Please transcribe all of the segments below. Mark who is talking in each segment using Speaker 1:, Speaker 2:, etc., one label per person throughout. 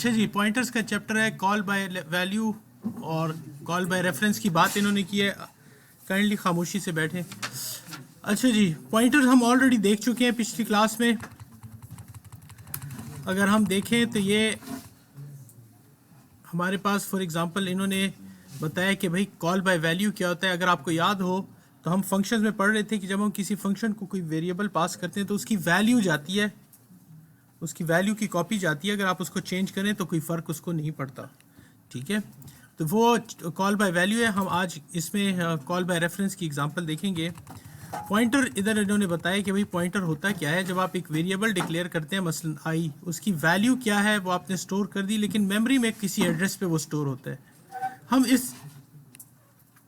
Speaker 1: अच्छा जी, पॉइंटर्स का चैप्टर है, कॉल बाय वैल्यू और कॉल बाय रेफरेंस की बात इन्होंने की है। काइंडली खामोशी से बैठे। अच्छा जी, पॉइंटर्स हम ऑलरेडी देख चुके हैं पिछली क्लास में। अगर हम देखें तो ये हमारे पास फॉर एग्जांपल इन्होंने बताया कि भाई कॉल बाय वैल्यू क्या होता है। अगर आपको याद हो तो हम फंक्शंस में पढ़ रहे थे कि जब हम किसी फंक्शन को कोई वेरिएबल पास करते हैं तो उसकी वैल्यू जाती है, उसकी वैल्यू की कॉपी जाती है। अगर आप उसको चेंज करें तो कोई फ़र्क उसको नहीं पड़ता, ठीक है। तो वो कॉल बाय वैल्यू है। हम आज इसमें कॉल बाय रेफरेंस की एग्जांपल देखेंगे। पॉइंटर इधर इन्होंने बताया कि भाई पॉइंटर होता क्या है। जब आप एक वेरिएबल डिक्लेयर करते हैं, मसलन आई, उसकी वैल्यू क्या है वो आपने स्टोर कर दी, लेकिन मेमोरी में किसी एड्रेस पे वो स्टोर होता है। हम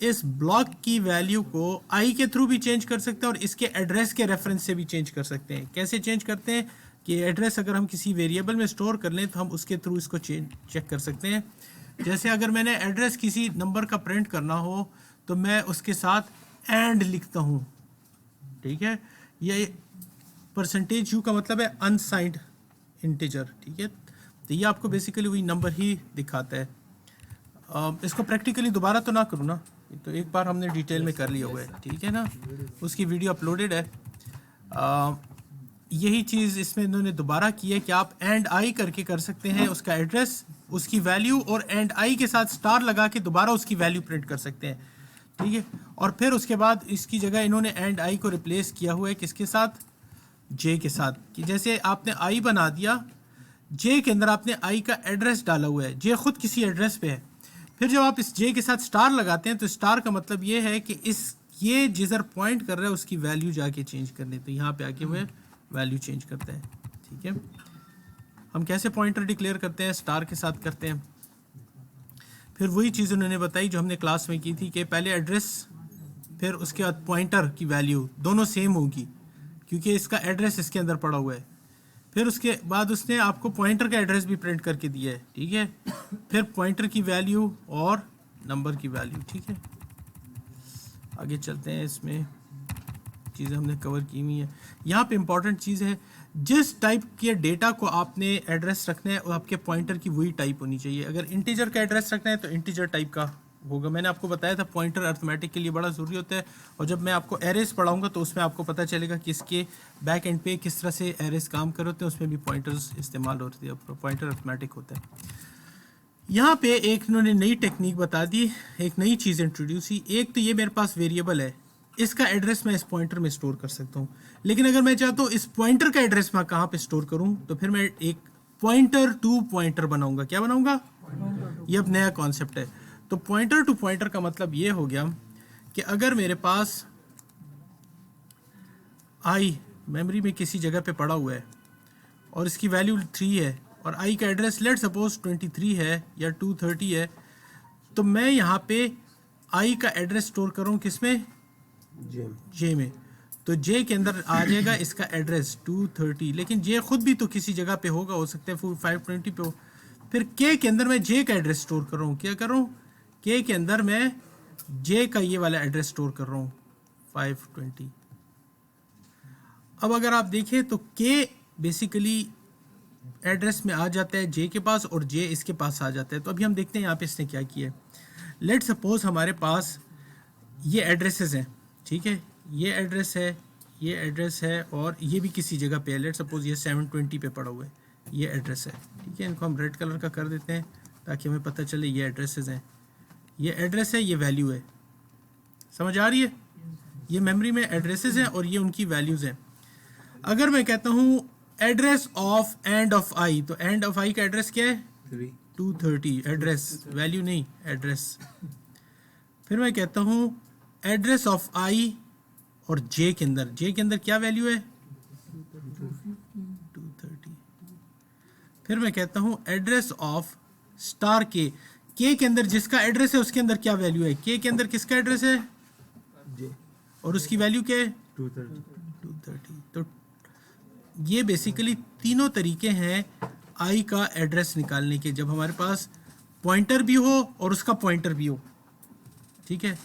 Speaker 1: इस ब्लॉक की वैल्यू को आई के थ्रू भी चेंज कर सकते हैं और इसके एड्रेस के रेफरेंस से भी चेंज कर सकते हैं। कैसे चेंज करते हैं कि एड्रेस अगर हम किसी वेरिएबल में स्टोर कर लें तो हम उसके थ्रू इसको चेक कर सकते हैं। जैसे अगर मैंने एड्रेस किसी नंबर का प्रिंट करना हो तो मैं उसके साथ एंड लिखता हूँ, ठीक है। ये परसेंटेज यू का मतलब है अनसाइंड इंटीजर, ठीक है। तो ये आपको बेसिकली वही नंबर ही दिखाता है। इसको प्रैक्टिकली दोबारा तो ना करूँ ना, तो एक बार हमने डिटेल में कर लिया हुआ है, ठीक है ना। उसकी वीडियो अपलोडेड है। यही चीज़ इसमें इन्होंने दोबारा की है कि आप एंड आई करके कर सकते हैं, उसका एड्रेस, उसकी वैल्यू, और एंड आई के साथ स्टार लगा के दोबारा उसकी वैल्यू प्रिंट कर सकते हैं, ठीक है। और फिर उसके बाद इसकी जगह इन्होंने एंड आई को रिप्लेस किया हुआ है किसके साथ, जे के साथ। कि जैसे आपने आई बना दिया, जे के अंदर आपने आई का एड्रेस डाला हुआ है, जे खुद किसी एड्रेस पे है। फिर जब आप इस जे के साथ स्टार लगाते हैं तो स्टार का मतलब ये है कि ये जिधर पॉइंट कर रहा है उसकी वैल्यू जाके चेंज करने, तो यहाँ पे आके हुए वैल्यू चेंज करते हैं, ठीक है। हम कैसे पॉइंटर डिक्लेयर करते हैं, स्टार के साथ करते हैं। फिर वही चीज़ उन्होंने बताई जो हमने क्लास में की थी कि पहले एड्रेस फिर उसके बाद पॉइंटर की वैल्यू दोनों सेम होगी क्योंकि इसका एड्रेस इसके अंदर पड़ा हुआ है। फिर उसके बाद उसने आपको पॉइंटर का एड्रेस भी प्रिंट करके दिया है, ठीक है। फिर पॉइंटर की वैल्यू और नंबर की वैल्यू, ठीक है। आगे चलते हैं, इसमें चीज़ें हमने कवर की हुई है। यहाँ पे इंपॉर्टेंट चीज़ है, जिस टाइप के डेटा को आपने एड्रेस रखना है वो आपके पॉइंटर की वही टाइप होनी चाहिए। अगर इंटीजर का एड्रेस रखना है तो इंटीजर टाइप का होगा। मैंने आपको बताया था पॉइंटर अर्थमेटिक के लिए बड़ा ज़रूरी होता है, और जब मैं आपको एरेस पढ़ाऊंगा तो उसमें आपको पता चलेगा कि इसके बैक एंड पे किस तरह से एरेस काम कर होते हैं, उसमें भी पॉइंटर्स इस्तेमाल होते हैं, पॉइंटर अर्थमेटिक होता है। यहाँ पे एक इन्होंने नई टेक्निक बता दी, एक नई चीज़ इंट्रोड्यूस की। एक तो ये मेरे पास वेरिएबल है, इसका एड्रेस मैं इस पॉइंटर में स्टोर कर सकता हूँ, लेकिन अगर मैं चाहता हूँ इस पॉइंटर का एड्रेस मैं कहाँ पे स्टोर करूँ, तो फिर मैं एक पॉइंटर टू पॉइंटर बनाऊंगा। क्या बनाऊंगा? ये अब नया कॉन्सेप्ट है। तो पॉइंटर टू पॉइंटर का मतलब ये हो गया कि अगर मेरे पास आई मेमोरी में किसी जगह पे पड़ा हुआ है और इसकी वैल्यू 3 है और आई का एड्रेस लेट सपोज 23 है या 230 है, तो मैं यहाँ पे आई का एड्रेस स्टोर करूँ किस में? जे में। तो जे के अंदर आ जाएगा इसका एड्रेस 230, लेकिन जे खुद भी तो किसी जगह पे होगा, हो सकता है 520 पे हो। फिर के के अंदर मैं जे का एड्रेस स्टोर कर रहा हूँ। क्या कर रहा हूँ? के के अंदर मैं जे का ये वाला एड्रेस स्टोर कर रहा हूँ 520। अब अगर आप देखें तो के बेसिकली एड्रेस में आ जाता है जे के पास और जे इसके पास आ जाता है। तो अभी हम देखते हैं यहाँ पे इसने क्या किया है। लेट सपोज हमारे पास ये एड्रेसेस हैं, ठीक है। ये एड्रेस है, ये एड्रेस है, और ये भी किसी जगह पे है। लेट सपोज ये 720 पे पड़ा हुआ है, ये एड्रेस है, ठीक है। इनको हम रेड कलर का कर देते हैं ताकि हमें पता चले ये एड्रेसेस हैं। ये एड्रेस है, ये वैल्यू है। समझ आ रही है? ये मेमोरी में एड्रेसेस हैं और ये उनकी वैल्यूज़ हैं। अगर मैं कहता हूँ एड्रेस ऑफ एंड ऑफ आई, तो एंड ऑफ आई का एड्रेस क्या है? 230। एड्रेस, वैल्यू नहीं, एड्रेस। फिर मैं कहता हूँ एड्रेस ऑफ आई और जे के अंदर क्या वैल्यू है? 230। फिर मैं कहता हूँ एड्रेस ऑफ स्टार के अंदर जिसका एड्रेस है उसके अंदर क्या वैल्यू है? के अंदर किसका एड्रेस है? जे, और उसकी वैल्यू क्या है? 230। तो ये बेसिकली तीनों तरीके हैं आई का एड्रेस निकालने के, जब हमारे पास पॉइंटर भी हो और उसका पॉइंटर भी हो, ठीक है।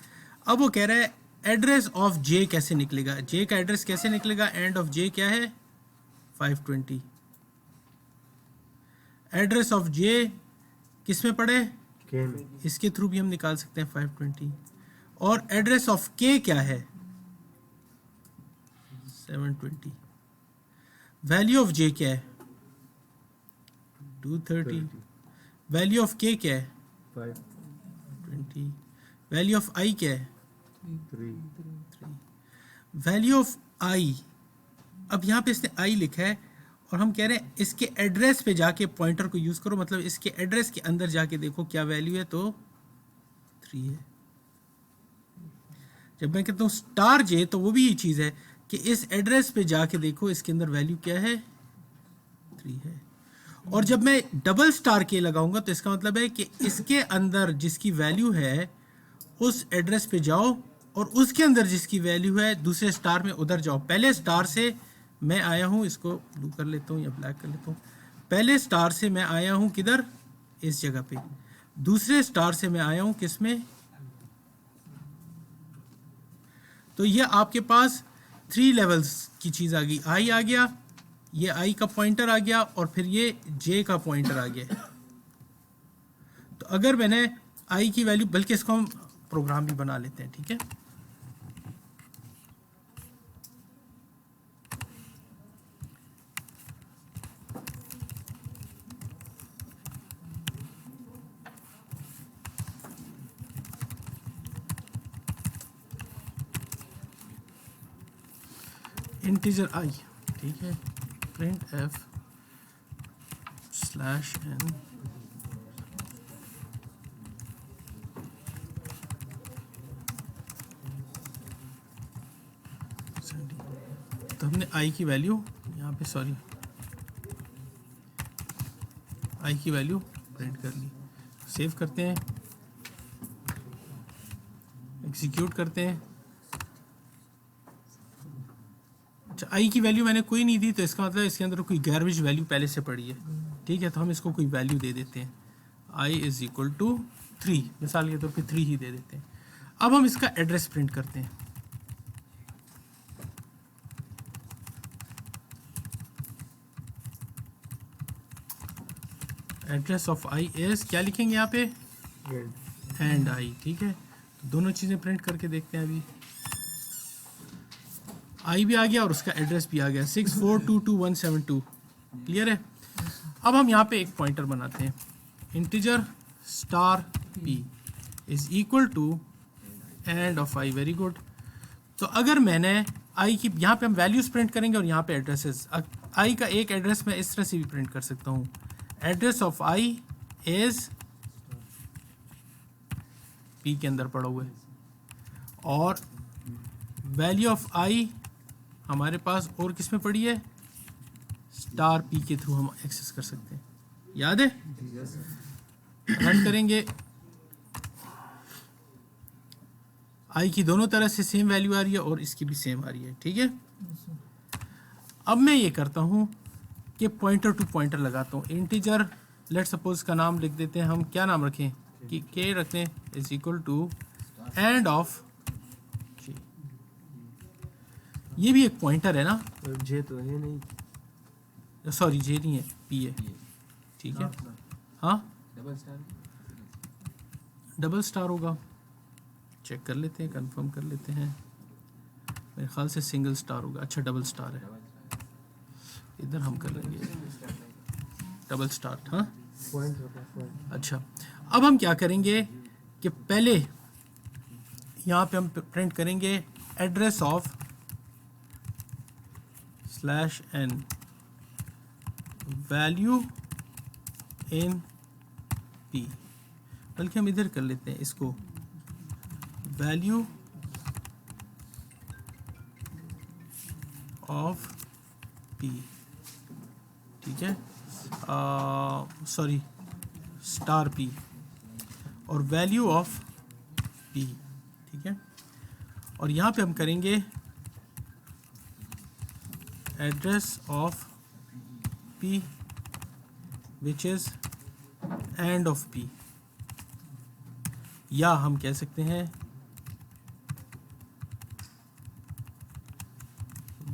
Speaker 1: अब वो कह रहा है एड्रेस ऑफ जे कैसे निकलेगा, जे का एड्रेस कैसे निकलेगा? एंड ऑफ जे क्या है? 520। एड्रेस ऑफ जे किस में पड़े,
Speaker 2: के में,
Speaker 1: इसके थ्रू भी हम निकाल सकते हैं 520। और एड्रेस ऑफ के क्या है, 720। वैल्यू ऑफ जे क्या है, 230। वैल्यू ऑफ के क्या है,
Speaker 2: 5,
Speaker 1: 20। वैल्यू ऑफ आई क्या है,
Speaker 2: 3,
Speaker 1: वैल्यू ऑफ आई। अब यहाँ पे इसने आई लिखा है और हम कह रहे हैं इसके एड्रेस पे जाके पॉइंटर को यूज करो, मतलब इसके एड्रेस के अंदर जाके देखो क्या वैल्यू है, तो 3 है। जब मैं कहता हूँ स्टार जे तो वो भी ये चीज़ है कि इस एड्रेस पे जाके देखो इसके अंदर वैल्यू क्या है, 3 है। और जब मैं डबल स्टार के लगाऊंगा तो इसका मतलब है कि इसके अंदर जिसकी वैल्यू है उस एड्रेस पे जाओ और उसके अंदर जिसकी वैल्यू है दूसरे स्टार में उधर जाओ। पहले स्टार से मैं आया हूँ, इसको ब्लू कर लेता हूँ या ब्लैक कर लेता हूँ। पहले स्टार से मैं आया हूँ किधर, इस जगह पे। दूसरे स्टार से मैं आया हूँ किस में, तो ये आपके पास 3 लेवल्स की चीज़ आ गई। आई आ गया, ये आई का पॉइंटर आ गया और फिर ये जे का पॉइंटर आ गया। तो अगर मैंने आई की वैल्यू, बल्कि इसको हम प्रोग्राम भी बना लेते हैं, ठीक है। इंटीजर आई, ठीक है, प्रिंट एफ स्लैश एन तो हमने आई की वैल्यू यहाँ पे, सॉरी, आई की वैल्यू प्रिंट कर ली। सेव करते हैं, एग्जीक्यूट करते हैं। अच्छा, आई की वैल्यू मैंने कोई नहीं दी तो इसका मतलब इसके अंदर कोई गार्बेज वैल्यू पहले से पड़ी है, ठीक है। तो हम इसको कोई वैल्यू दे देते हैं, आई इज इक्वल टू 3, मिसाल के तौर पे 3 ही दे देते हैं। अब हम इसका एड्रेस प्रिंट करते हैं। एड्रेस ऑफ आई इज, क्या लिखेंगे यहाँ पे, एंड आई, ठीक है। तो दोनों चीज़ें प्रिंट करके देखते हैं। अभी आई भी आ गया और उसका एड्रेस भी आ गया, 6422 क्लियर है। अब हम यहाँ पे एक पॉइंटर बनाते हैं, integer star P is equal to and of I, very good. तो अगर मैंने आई की, यहाँ पे हम वैल्यूज प्रिंट करेंगे और यहाँ पे एड्रेसेस। आई का एक एड्रेस मैं इस तरह से भी प्रिंट कर सकता हूँ, address of I is P के अंदर पड़ा हुआ है, और वैल्यू ऑफ आई हमारे पास और किस में पड़ी है, स्टार पी के थ्रू हम एक्सेस कर सकते हैं, याद है। रन करेंगे, आई की दोनों तरह से सेम वैल्यू आ रही है और इसकी भी सेम आ रही है, ठीक है। अब मैं ये करता हूँ कि पॉइंटर टू पॉइंटर लगाता हूँ। इंटीजर लेट सपोज का नाम लिख देते हैं हम, क्या नाम रखें, कि के रखते हैं, is equal to and of, ये भी एक पॉइंटर है ना,
Speaker 2: जे तो है नहीं,
Speaker 1: सॉरी जे नहीं है, पी है, ठीक है। हाँ, डबल स्टार होगा, चेक कर लेते हैं, कंफर्म कर लेते हैं। मेरे ख्याल से सिंगल स्टार होगा, अच्छा डबल स्टार है, इधर हम कर लेंगे डबल स्टार। हाँ,
Speaker 2: पॉइंट।
Speaker 1: अच्छा, अब हम क्या करेंगे कि पहले यहाँ पे हम प्रिंट करेंगे address of slash N value in P, बल्कि हम इधर कर लेते हैं इसको, वैल्यू ऑफ पी, ठीक है, सॉरी स्टार पी, और वैल्यू ऑफ पी, ठीक है। और यहाँ पे हम करेंगे address of P which is end of P, या हम कह सकते हैं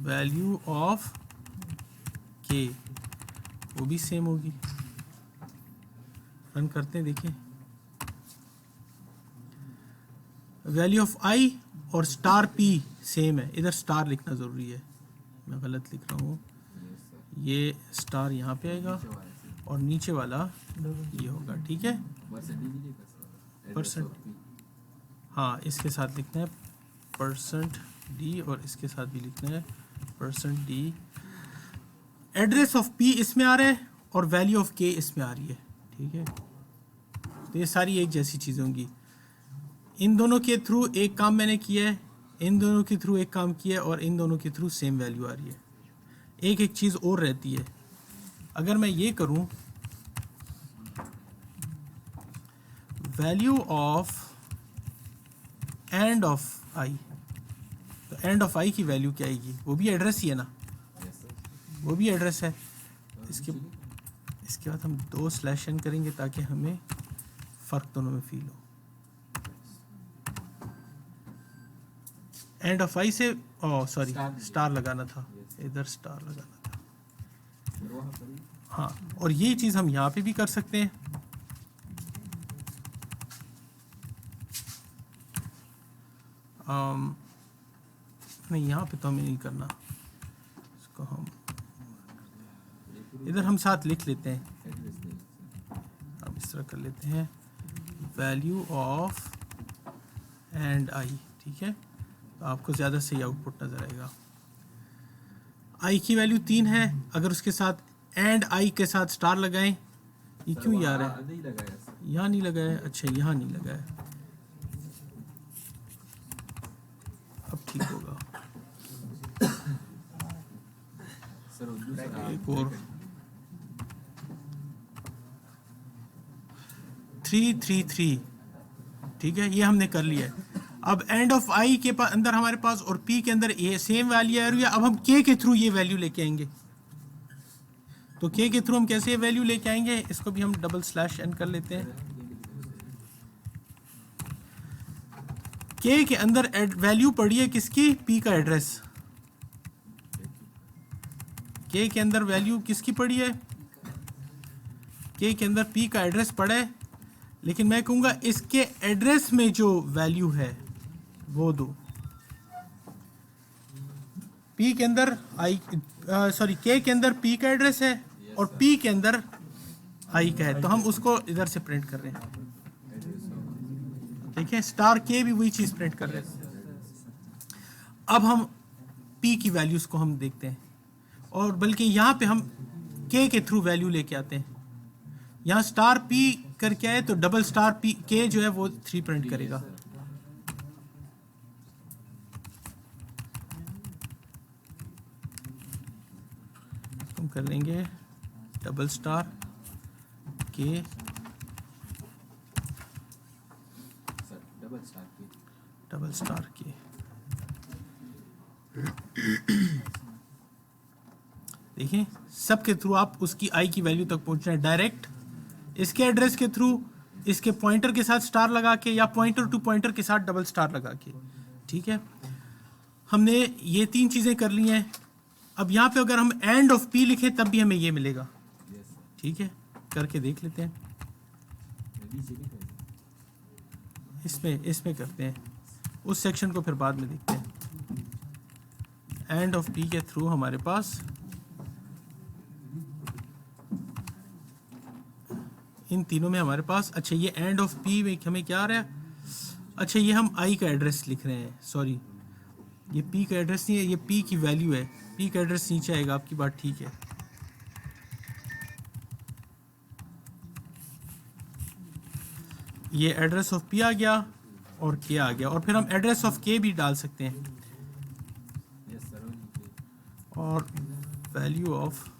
Speaker 1: वैल्यू ऑफ के, वो भी सेम होगी, रन करते हैं, देखिए वैल्यू ऑफ आई और स्टार पी सेम है, इधर स्टार लिखना ज़रूरी है, मैं गलत लिख रहा हूँ, ये स्टार यहाँ पे आएगा और नीचे वाला ये होगा, ठीक है। परसेंट, हाँ इसके साथ लिखना है परसेंट डी और इसके साथ भी लिखना है percent D. Address of P इसमें आ रहा है और वैल्यू ऑफ के इसमें आ रही है, ठीक है। तो ये सारी एक जैसी चीज़ें होंगी। इन दोनों के थ्रू एक काम मैंने किया है, इन दोनों के थ्रू एक काम किया है और इन दोनों के थ्रू सेम वैल्यू आ रही है। एक चीज़ और रहती है, अगर मैं ये करूं वैल्यू ऑफ एंड ऑफ आई, तो एंड ऑफ आई की वैल्यू क्या आएगी, वो भी एड्रेस ही है ना, वो भी एड्रेस है। इसके बाद हम 2 स्लैश एन करेंगे ताकि हमें फ़र्क दोनों में फील हो। एंड ऑफ आई से सॉरी स्टार लगाना था, इधर स्टार लगाना था, हाँ। और ये चीज़ हम यहाँ पे भी कर सकते हैं, नहीं यहाँ पे तो हमें नहीं करना, इसको हम इधर हम साथ लिख लेते हैं, हम इस तरह कर लेते हैं वैल्यू ऑफ एंड आई, ठीक है। तो आपको ज़्यादा सही आउटपुट नज़र आएगा। आई की वैल्यू 3 है, अगर उसके साथ एंड आई के साथ स्टार लगाएं, ये क्यों यार है, यहाँ नहीं लगा है, अच्छा यहाँ नहीं लगा है, अब ठीक होगा। एक और 333, ठीक है, ये हमने कर लिया है। अब एंड ऑफ आई के अंदर हमारे पास और पी के अंदर ये सेम वैल्यू आ रही है। अब हम के के थ्रू ये वैल्यू लेके आएंगे, तो के के थ्रू हम कैसे ये वैल्यू लेके आएंगे, इसको भी हम डबल स्लैश एन कर लेते हैं। के के अंदर वैल्यू पड़ी है किसकी, पी का एड्रेस, के के अंदर वैल्यू किसकी पड़ी है, के के अंदर पी का एड्रेस पड़ा है, लेकिन मैं कहूँगा इसके एड्रेस में जो वैल्यू है वो दो। पी के अंदर आई सॉरी के के अंदर पी का एड्रेस है और पी के अंदर आई का है, तो हम उसको इधर से प्रिंट कर रहे हैं, ठीक है। स्टार के भी वही चीज़ प्रिंट कर रहे हैं। अब हम पी की वैल्यूज़ को हम देखते हैं, और बल्कि यहाँ पे हम के थ्रू वैल्यू लेके आते हैं। यहाँ स्टार पी करके आए तो डबल स्टार पी के जो है वो 3 प्रिंट करेगा। हम कर लेंगे डबल स्टार के, डबल स्टार के। देखिए सबके थ्रू आप उसकी आई की वैल्यू तक पहुंच रहे हैं डायरेक्ट, इसके एड्रेस के थ्रू, इसके पॉइंटर के साथ स्टार लगा के, या पॉइंटर टू पॉइंटर के साथ डबल स्टार लगा के, ठीक है। हमने ये 3 चीज़ें कर ली हैं। अब यहाँ पे अगर हम एंड ऑफ पी लिखें तब भी हमें ये मिलेगा, ठीक है। करके देख लेते हैं, इसमें करते हैं, उस सेक्शन को फिर बाद में देखते हैं। एंड ऑफ पी के थ्रू हमारे पास इन तीनों में हमारे पास, अच्छा ये एंड ऑफ पी में हमें क्या आ रहा है, अच्छा ये हम आई का एड्रेस लिख रहे हैं, सॉरी ये पी का एड्रेस नहीं है, ये पी की वैल्यू है, पी का एड्रेस नीचे आएगा, आपकी बात ठीक है। ये एड्रेस ऑफ पी आ गया और के आ गया, और फिर हम एड्रेस ऑफ के भी डाल सकते हैं, और वैल्यू ऑफ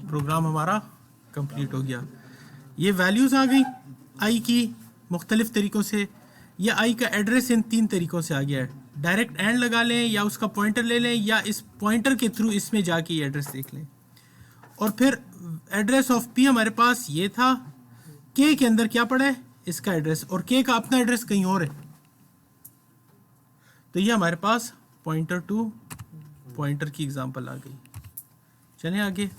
Speaker 1: प्रोग्राम हमारा कंप्लीट हो गया। ये वैल्यूज़ आ गई आई की मुख्तलिफ तरीक़ों से। ये आई का एड्रेस इन 3 तरीक़ों से आ गया है, डायरेक्ट एंड लगा लें, या उसका पॉइंटर ले लें, या इस पॉइंटर के थ्रू इसमें जाके ये एड्रेस देख लें। और फिर एड्रेस ऑफ पी हमारे पास ये था, के अंदर क्या पड़ा है, इसका एड्रेस, और के का अपना एड्रेस कहीं और है, तो ये हमारे पास पॉइंटर टू पॉइंटर की एग्जांपल आ गई। चलें आगे।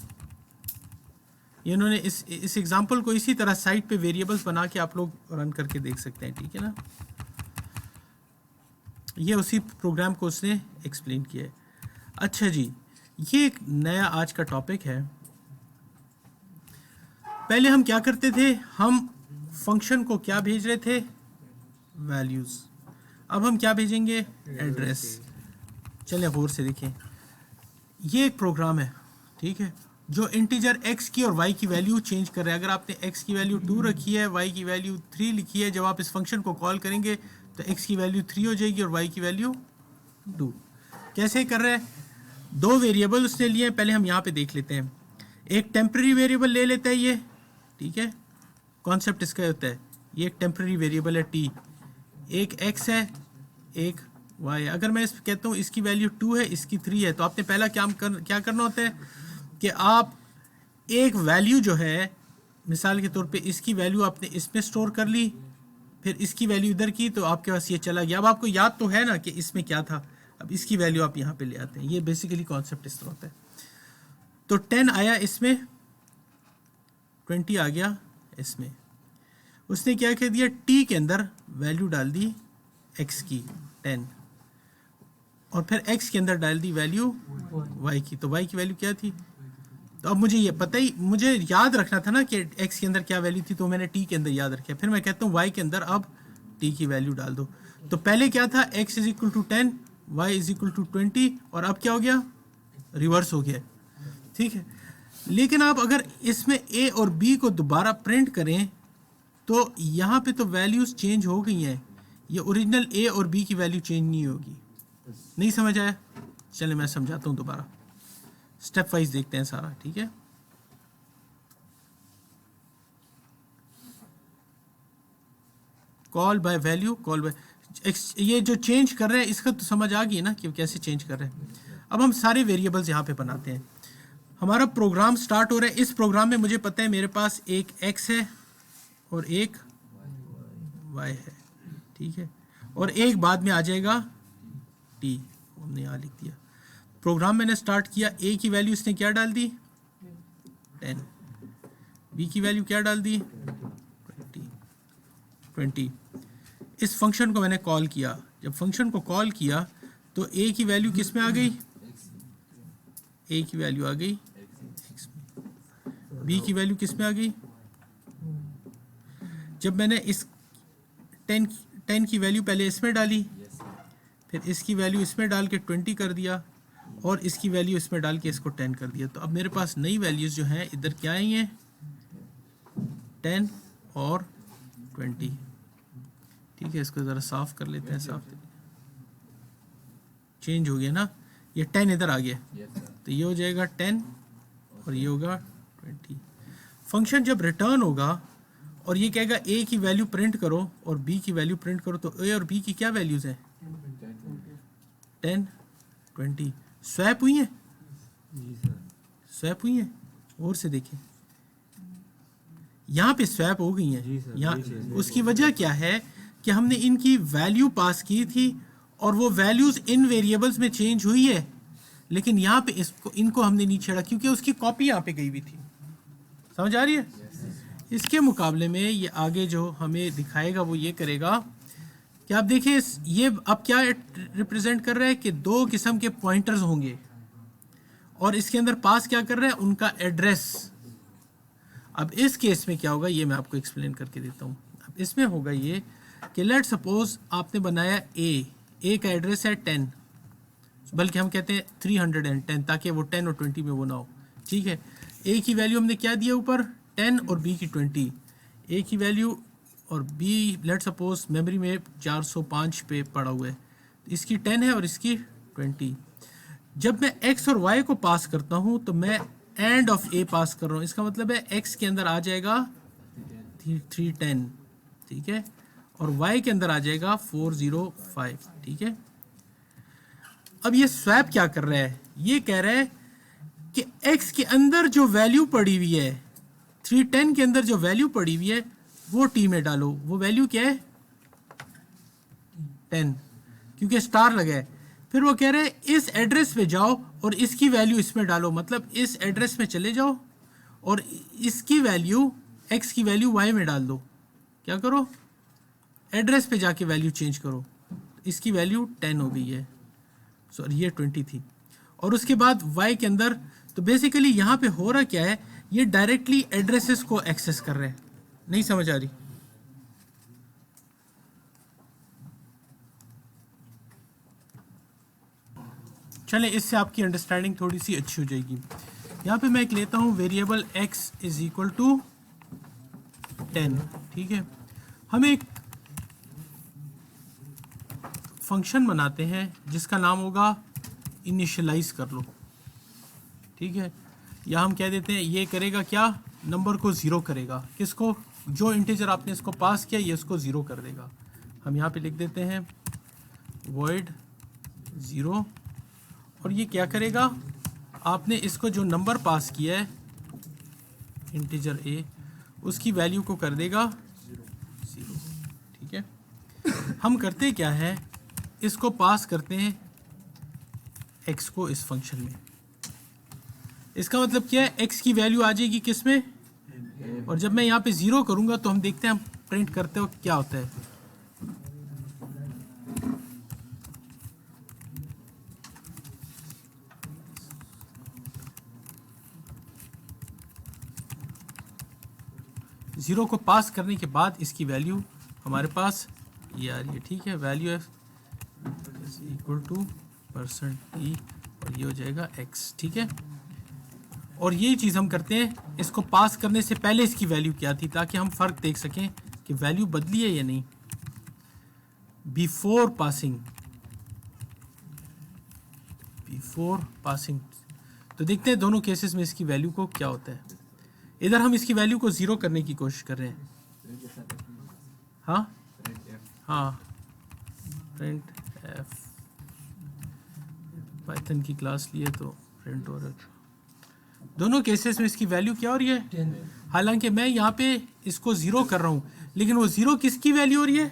Speaker 1: इन्होंने इस एग्जांपल को इसी तरह साइट पे वेरिएबल्स बना के आप लोग रन करके देख सकते हैं, ठीक है ना। ये उसी प्रोग्राम को उसने एक्सप्लेन किया है। अच्छा जी, ये एक नया आज का टॉपिक है। पहले हम क्या करते थे, हम फंक्शन को क्या भेज रहे थे, वैल्यूज। अब हम क्या भेजेंगे, एड्रेस। चलें गौर से देखें, ये एक प्रोग्राम है, ठीक है, जो इंटीजर x की और y की वैल्यू चेंज कर रहा है। अगर आपने x की वैल्यू 2 रखी है, y की वैल्यू 3 लिखी है, जब आप इस फंक्शन को कॉल करेंगे तो x की वैल्यू 3 हो जाएगी और y की वैल्यू 2। कैसे कर रहे हैं, दो वेरिएबल उसने लिए हैं, पहले हम यहाँ पे देख लेते हैं। एक टेम्प्रेरी वेरिएबल ले लेता है ये, ठीक है, कॉन्सेप्ट इसका होता है, ये एक टेम्प्रेरी वेरिएबल है t, एक x है, एक y है। अगर मैं इस कहता हूँ इसकी वैल्यू 2 है, इसकी 3 है, तो आपने पहला क्या करना होता है कि आप एक वैल्यू जो है, मिसाल के तौर पे इसकी वैल्यू आपने इसमें स्टोर कर ली, फिर इसकी वैल्यू इधर की, तो आपके पास ये चला गया। अब आपको याद तो है ना कि इसमें क्या था, अब इसकी वैल्यू आप यहाँ पे ले आते हैं। ये बेसिकली कॉन्सेप्ट इस तरह होता है। तो 10 आया इसमें, 20 आ गया इसमें। उसने क्या कह दिया, t के अंदर वैल्यू डाल दी x की 10, और फिर x के अंदर डाल दी वैल्यू y की। तो y की वैल्यू क्या थी, तो अब मुझे ये पता ही, मुझे याद रखना था ना कि x के अंदर क्या वैल्यू थी, तो मैंने t के अंदर याद रखा। फिर मैं कहता हूँ y के अंदर अब t की वैल्यू डाल दो। तो पहले क्या था, x is equal to 10, y is equal to 20, और अब क्या हो गया, रिवर्स हो गया, ठीक है। लेकिन आप अगर इसमें a और b को दोबारा प्रिंट करें तो यहाँ पे तो वैल्यूज चेंज हो गई हैं, ये ओरिजिनल a और b की वैल्यू चेंज नहीं होगी। नहीं समझ आया, चले मैं समझाता हूँ दोबारा, स्टेप वाइज देखते हैं सारा, ठीक है। Call by value, call by, ये जो चेंज कर रहे हैं इसका तो समझ आ गई ना कि कैसे चेंज कर रहे हैं। अब हम सारे वेरिएबल्स यहाँ पे बनाते हैं। हमारा प्रोग्राम स्टार्ट हो रहा है। इस प्रोग्राम में मुझे पता है मेरे पास एक x है और एक y है, ठीक है, और एक बाद में आ जाएगा t, हमने यहाँ लिख दिया। प्रोग्राम मैंने स्टार्ट किया, a की वैल्यू इसने क्या डाल दी, 10, b की वैल्यू क्या डाल दी, 20। इस फंक्शन को मैंने कॉल किया। जब फंक्शन को कॉल किया तो a की वैल्यू किस में आ गई, a की वैल्यू आ गई x में, b की वैल्यू किस में आ गई। जब मैंने इस 10 की वैल्यू पहले इसमें डाली, फिर इसकी वैल्यू इसमें डाल के 20 कर दिया, और इसकी वैल्यू इसमें डाल के इसको 10 कर दिया, तो अब मेरे पास नई वैल्यूज जो हैं इधर क्या आई हैं, 10 और 20, ठीक है। इसको ज़रा साफ कर लेते हैं, साफ चेंज हो गया ना, ये 10 इधर आ गया, तो ये हो जाएगा 10 और ये होगा 20। फंक्शन जब रिटर्न होगा और ये कहेगा a की वैल्यू प्रिंट करो और b की वैल्यू प्रिंट करो, तो a और b की क्या वैल्यूज हैं, 10, 20। स्वैप हुई हैं, स्वैप हुई हैं, और से देखें यहाँ पे स्वैप हो गई हैं यहाँ। उसकी वजह क्या है कि हमने इनकी वैल्यू पास की थी और वो वैल्यूज इन वेरिएबल्स में चेंज हुई है, लेकिन यहाँ पे इनको हमने नहीं छेड़ा क्योंकि उसकी कॉपी यहाँ पे गई हुई थी। समझ आ रही है। इसके मुकाबले में ये आगे जो हमें दिखाएगा वो ये करेगा कि आप देखिए ये अब क्या रिप्रेजेंट कर रहा है कि दो किस्म के पॉइंटर्स होंगे और इसके अंदर पास क्या कर रहा है, उनका एड्रेस। अब इस केस में क्या होगा ये मैं आपको एक्सप्लेन करके देता हूँ। अब इसमें होगा ये कि लेट सपोज आपने बनाया ए का एड्रेस है 10, बल्कि हम कहते हैं 310 ताकि वो 10 और 20 में वो ना हो, ठीक है। ए की वैल्यू हमने क्या दिया ऊपर 10 और बी की 20। ए की वैल्यू और बी लेट सपोज मेमोरी में 405 पे पड़ा हुआ है, इसकी 10 है और इसकी 20। जब मैं x और y को पास करता हूँ तो मैं एंड ऑफ a पास कर रहा हूँ, इसका मतलब है x के अंदर आ जाएगा 310, ठीक है, और y के अंदर आ जाएगा 405, ठीक है। अब ये स्वैप क्या कर रहा है, ये कह रहा है कि x के अंदर जो वैल्यू पड़ी हुई है 310 के अंदर जो वैल्यू पड़ी हुई है वो t में डालो। वो वैल्यू क्या है 10। क्योंकि स्टार लगा है। फिर वो कह रहे हैं इस एड्रेस पे जाओ और इसकी वैल्यू इसमें डालो, मतलब इस एड्रेस में चले जाओ और इसकी वैल्यू x की वैल्यू y में डाल दो। क्या करो, एड्रेस पे जाके वैल्यू चेंज करो। इसकी वैल्यू 10 हो गई है, सॉरी ये 20 थी। और उसके बाद y के अंदर, तो बेसिकली यहाँ पे हो रहा क्या है, ये डायरेक्टली एड्रेसेस को एक्सेस कर रहे हैं। नहीं समझ आ रही? चलें, इससे आपकी अंडरस्टैंडिंग थोड़ी सी अच्छी हो जाएगी। यहाँ पे मैं एक लेता हूँ variable x is equal to 10, ठीक है। हम एक फंक्शन बनाते हैं जिसका नाम होगा इनिशियलाइज कर लो, ठीक है। या हम कह देते हैं ये करेगा क्या, नंबर को ज़ीरो करेगा। किसको? जो इंटीजर आपने इसको पास किया ये इसको ज़ीरो कर देगा। हम यहाँ पे लिख देते हैं void 0, और ये क्या करेगा, आपने इसको जो नंबर पास किया है इंटीजर a, उसकी वैल्यू को कर देगा 0, ठीक है। हम करते क्या है, इसको पास करते हैं x को इस फंक्शन में। इसका मतलब क्या है, x की वैल्यू आ जाएगी किस में, और जब मैं यहाँ पे 0 करूँगा तो हम देखते हैं हम प्रिंट करते हो क्या होता है। ज़ीरो को पास करने के बाद इसकी वैल्यू हमारे पास ये आ रही है, ठीक है। Value is equal to %t और ये हो जाएगा x, ठीक है। और यही चीज़ हम करते हैं, इसको पास करने से पहले इसकी वैल्यू क्या थी, ताकि हम फ़र्क देख सकें कि वैल्यू बदली है या नहीं। बिफोर पासिंग, तो देखते हैं दोनों केसेस में इसकी वैल्यू को क्या होता है। इधर हम इसकी वैल्यू को 0 करने की कोशिश कर रहे हैं। हाँ, प्रिंट एफ, पाइथन की क्लास लिए तो प्रिंट हो रहा है। दोनों केसेस में इसकी वैल्यू क्या हो रही है, हालांकि मैं यहाँ पे इसको 0 कर रहा हूँ, लेकिन वो 0 किसकी वैल्यू हो रही है,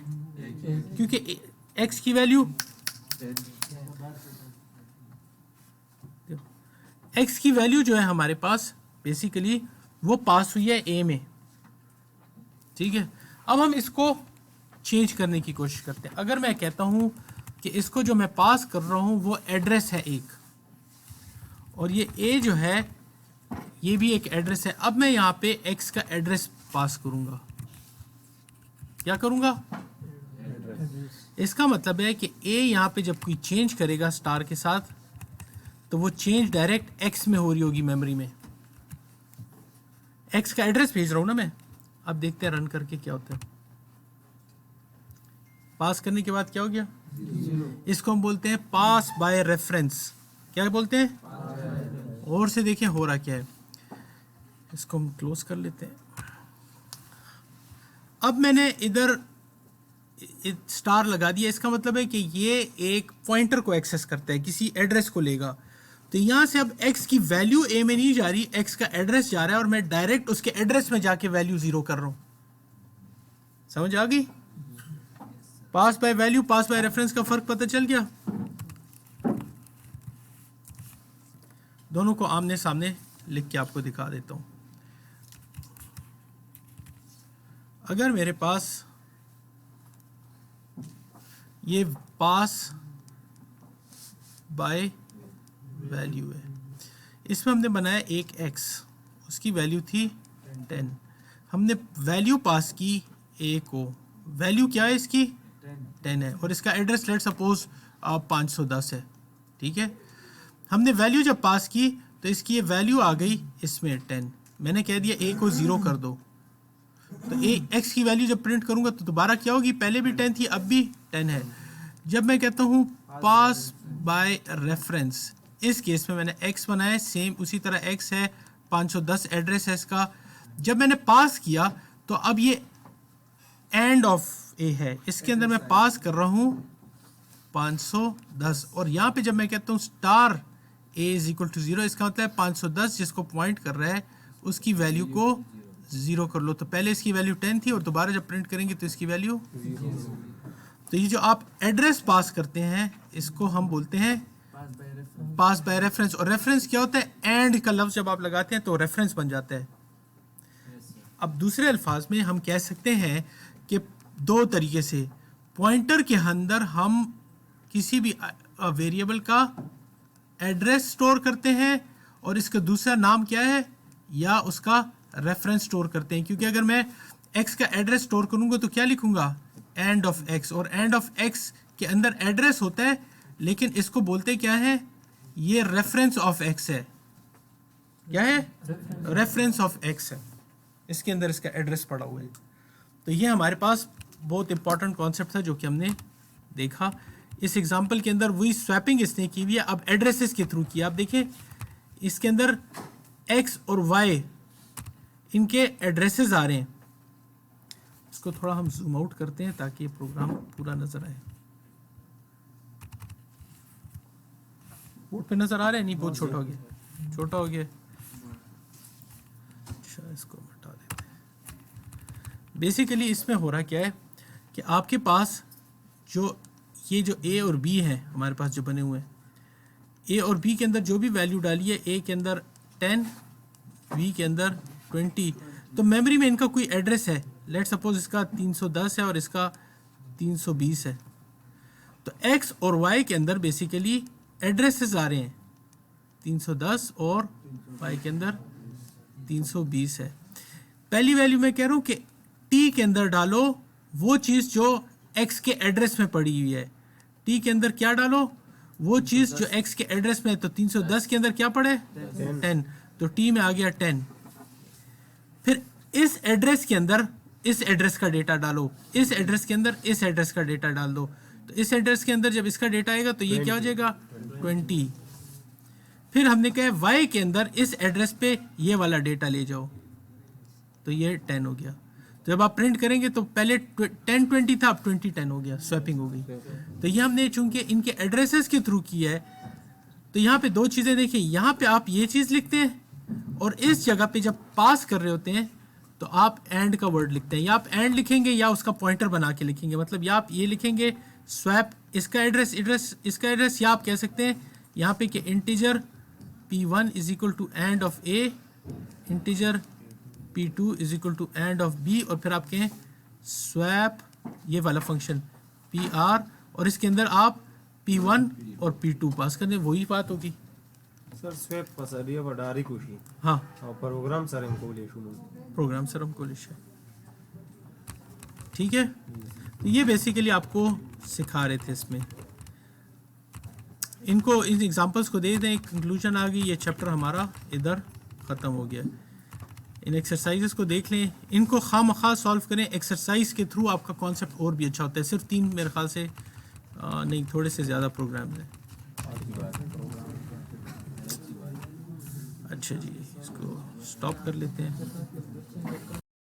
Speaker 1: क्योंकि x की वैल्यू, x की वैल्यू जो है हमारे पास बेसिकली वो पास हुई है a में, ठीक है। अब हम इसको चेंज करने की कोशिश करते हैं। अगर मैं कहता हूँ कि इसको जो मैं पास कर रहा हूँ वो एड्रेस है एक, और ये a जो है ये भी एक एड्रेस है। अब मैं यहाँ पे x का एड्रेस पास करूँगा। क्या करूँगा? इसका मतलब है कि a यहाँ पे जब कोई चेंज करेगा स्टार के साथ, तो वो चेंज डायरेक्ट x में हो रही होगी मेमोरी में। x का एड्रेस भेज रहा हूँ ना मैं। अब देखते हैं रन करके क्या होता है। पास करने के बाद क्या हो गया, इसको हम बोलते हैं पास बाय रेफरेंस। क्या बोलते हैं? और से देखें हो रहा क्या है। इसको हम क्लोज कर लेते हैं। अब मैंने इधर स्टार लगा दिया, इसका मतलब है कि ये एक पॉइंटर को एक्सेस करता है, किसी एड्रेस को लेगा। तो यहाँ से अब x की वैल्यू a में नहीं जा रही, x का एड्रेस जा रहा है, और मैं डायरेक्ट उसके एड्रेस में जाके वैल्यू 0 कर रहा हूँ। समझ आ गई? Pass by value, pass by reference का फर्क पता चल गया। दोनों को आमने सामने लिख के आपको दिखा देता हूँ। अगर मेरे पास ये पास बाय वैल्यू है, इसमें हमने बनाया एक x, उसकी वैल्यू थी 10। हमने वैल्यू पास की a को, वैल्यू क्या है इसकी 10 है, और इसका एड्रेस लेट सपोज 510 है, ठीक है। हमने वैल्यू जब पास की तो इसकी ये वैल्यू आ गई इसमें 10। मैंने कह दिया a को 0 कर दो, तो x की वैल्यू जब प्रिंट करूंगा तो दोबारा क्या होगी, पहले भी 10 थी अब भी 10 है। जब मैं कहता हूँ पास बाय रेफरेंस, इस केस में मैंने x बनाया, सेम उसी तरह x है, 510 एड्रेस है इसका। जब मैंने पास किया तो अब ये एंड ऑफ a है, इसके अंदर मैं पास कर रहा हूँ 510, और यहाँ पे जब मैं कहता हूँ star a is equal to 0, इसका मतलब है 510 जिसको पॉइंट कर रहा है उसकी वैल्यू को 0 कर लो। तो पहले इसकी वैल्यू 10 थी और दोबारा जब प्रिंट करेंगे तो इसकी वैल्यू, तो ये जो आप एड्रेस पास करते हैं इसको हम बोलते हैं पास बाय रेफरेंस। और रेफरेंस क्या होता है? एंड का लफ्ज जब आप लगाते हैं तो रेफरेंस बन जाता है। अब दूसरे अल्फाज में हम कह सकते हैं कि दो तरीके से पॉइंटर के अंदर हम किसी भी वेरिएबल का एड्रेस स्टोर करते हैं और इसका दूसरा नाम क्या है, या उसका रेफरेंस स्टोर करते हैं। क्योंकि अगर मैं x का एड्रेस स्टोर करूंगा तो क्या लिखूंगा? एंड ऑफ x, और एंड ऑफ x के अंदर एड्रेस होता है, लेकिन इसको बोलते क्या है? ये रेफरेंस ऑफ x है। क्या है? रेफरेंस ऑफ x है, इसके अंदर इसका एड्रेस पड़ा हुआ है। तो ये हमारे पास बहुत इंपॉर्टेंट कॉन्सेप्ट था जो कि हमने देखा। इस एग्जांपल के अंदर वही स्वैपिंग इसने की हुई है, अब एड्रेसेस के थ्रू किया। आप देखें इसके अंदर x और y इनके एड्रेसेस आ रहे हैं। इसको थोड़ा हम जूम आउट करते हैं ताकि ये प्रोग्राम पूरा नजर आए। बोर्ड पे नजर आ रहा है? नहीं, बहुत छोटा हो गया, छोटा हो गया। अच्छा, इसको हटा देते हैं। बेसिकली इसमें हो रहा क्या है कि आपके पास जो ये जो a और b हैं हमारे पास जो बने हुए हैं, a और b के अंदर जो भी वैल्यू डाली है, a के अंदर 10, b के अंदर 20, तो मेमोरी में इनका कोई एड्रेस है। लेट सपोज इसका 310 है और इसका 320 है। तो x और y के अंदर बेसिकली एड्रेसेस आ रहे हैं 310 और y के अंदर 320 है। पहली वैल्यू मैं कह रहा हूँ कि t के अंदर डालो वो चीज़ जो x के एड्रेस में पड़ी हुई है। t के अंदर क्या डालो? वो चीज़ जो x के एड्रेस में है। तो 310 के अंदर क्या पड़े? 10, तो t में आ गया 10। फिर इस एड्रेस के अंदर इस एड्रेस का डेटा डालो, इस एड्रेस के अंदर इस एड्रेस का डेटा डाल दो। तो इस एड्रेस के अंदर जब इसका डेटा आएगा तो ये क्या हो जाएगा? 20। फिर हमने कहा y के अंदर इस एड्रेस पे ये वाला डेटा ले जाओ, तो ये 10 हो गया। तो जब आप प्रिंट करेंगे तो पहले 10 20 था, अब 20 10 हो गया, स्वैपिंग हो गई। तो ये हमने चूंकि इनके एड्रेसेस के थ्रू किया है, तो यहाँ पे दो चीज़ें देखिए। यहाँ पे आप ये चीज़ लिखते हैं और इस जगह पे जब पास कर रहे होते हैं तो आप एंड का वर्ड लिखते हैं। या आप एंड लिखेंगे या उसका पॉइंटर बना के लिखेंगे। मतलब या आप ये लिखेंगे स्वैप इसका एड्रेस इसका एड्रेस, या आप कह सकते हैं यहाँ पे कि integer p1 is equal to and of a, integer p2 is equal to and of b, और फिर आप कहें स्वैप ये वाला फंक्शन pr, और इसके अंदर आप p1 और p2 पास करने, वही बात होगी।
Speaker 2: सर स्वेप पसरिया बडारी कुशी।
Speaker 1: हाँ,
Speaker 2: और प्रोग्राम सर हमको ले शुरू।
Speaker 1: प्रोग्राम सर हमको लिश है, ठीक है। तो ये बेसिकली आपको सिखा रहे थे इसमें। इनको इन एग्जांपल्स को दे दें, कंक्लूजन आ गई, ये चैप्टर हमारा इधर ख़त्म हो गया। इन एक्सरसाइजेस को देख लें, इनको खामखा सॉल्व करें। एक्सरसाइज के थ्रू आपका कॉन्सेप्ट और भी अच्छा होता है। सिर्फ 3 मेरे ख्याल से नहीं, थोड़े से ज़्यादा प्रोग्राम्स हैं। अच्छा जी, इसको स्टॉप कर लेते हैं।